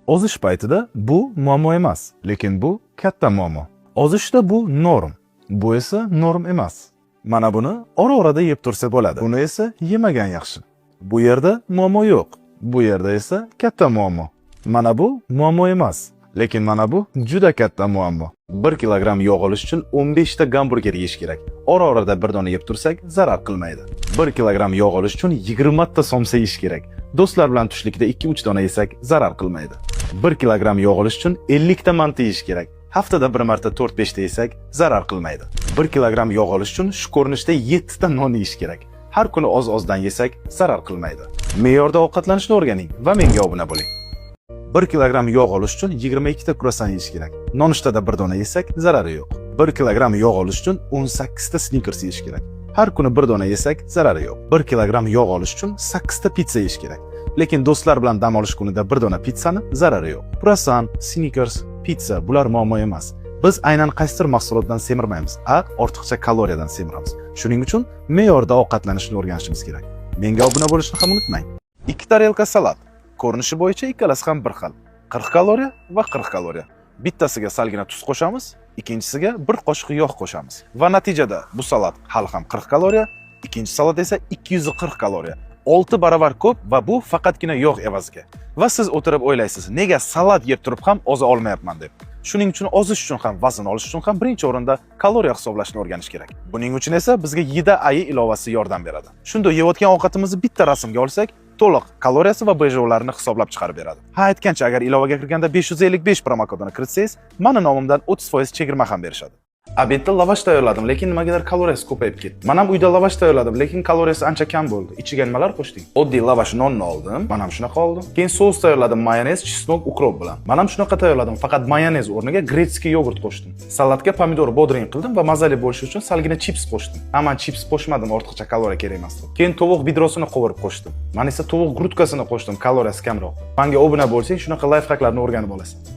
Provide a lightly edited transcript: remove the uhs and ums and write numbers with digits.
Ozish paytida bu muammo emas, lekin bu katta muammo. Ozishda bu norm, bu esa norm emas. Mana buni ora-orada yeb tursa bo'ladi. Buni esa yemagan yaxshi. Bu yerda muammo yo'q. Bu yerda esa katta muammo. Mana bu muammo emas, lekin mana bu juda katta muammo. 1 kilogramm yog' olish uchun 15 ta gamburger yeyish kerak. Ora-orada bir dona yeb tursak zarar qilmaydi. 1 kilogramm yog' olish uchun 20 ta somsa yeyish kerak. Do'stlar bilan tushlikda 2-3 dona yesak zarar qilmaydi. 1 kilogramm yog' olish uchun 50 ta manta yeyish kerak. Haftada bir marta 4-5 ta yesak zarar qilmaydi. 1 kilogramm yog' olish uchun shu ko'rinishda 7 ta non yeyish kerak. Har kuni oz-ozdan yesak zarar qilmaydi. Me'yorda ovqatlanishni o'rganing va menga obuna bo'ling. 1 kilogramm yog' olish uchun 22 ta kruassan yeyish kerak. Nonushtada bir dona yesak zarari yo'q. 1 kilogramm yog' olish uchun 18 ta Snickers yeyish kerak. Har kuni bir dona yesak zarari yo'q. 1 kilogramm yog' olish uchun 8 ta pitsa yeyish kerak. Lekin do'stlar bilan dam olish kunida bir dona pitsani zarari yo'q. Kruassan, Snickers, pitsa bular muammo emas. Biz aynan qaysidir mahsulotdan semirmaymiz, ortiqcha kaloriyadan semiramiz. Shuning uchun me'yorda ovqatlanishni o'rganishimiz kerak. Menga obuna bo'lishni ham unutmang. 2 tarelka salat. Ko'rinishi bo'yicha ikkalasi ham bir xil. 40 kaloriya va 40 kaloriya. Bittasiga salgina tuz qo'shamiz, ikkinchisiga bir qoshiq yog' qo'shamiz. Va natijada bu salat hali ham 40 kaloriya, ikkinchi salat esa 240 kaloriya. 6 barobar ko'p va bu faqatgina yog' evaziga. Va siz o'tirib o'ylaysiz, nega salat yeb turib ham oza olmayapman deb. Shuning uchun ozish uchun ham, vazn olish uchun ham birinchi o'rinda kaloriya hisoblashni o'rganish kerak. Buning uchun esa bizga Yida AI ilovasi yordam beradi. Shunda yeyotgan ovqatimizni bitta rasmga olsak, to'liq kaloriyasi va BJO'larini hisoblab chiqarib beradi. Ha, aytgancha, agar ilovaga kirganda 555 promokodini kiritsangiz, meni nomimdan 30% chegirma ham berishadi. Obedda lavash tayyorladim, lekin nimagadir kaloriyasi ko'payib ketdi. Men ham uyda lavash tayyorladim, lekin kaloriyasi ancha kam bo'ldi. Ichiga nimalar qo'shding? Oddiy lavash nonni oldim, men ham shunaqa oldim. Keyin sous tayyorladim, mayonez, chesnok, ukrop bilan. Men ham shunaqa tayyorladim, faqat mayonez o'rniga gretskiy yogurt qo'shdim. Salatga pomidor bodring qildim va mazali bo'lishi uchun salgina chips qo'shdim. Men chips qo'shmadim, ortiqcha kaloriya kerak emas deb. Keyin tovuq bidrosini qovurib qo'shdim. Men esa tovuq grutkasini qo'shdim, kaloriyasi kamroq. Menga obuna bo'lsang, shunaqa layfhaklarni o'rganib olasan.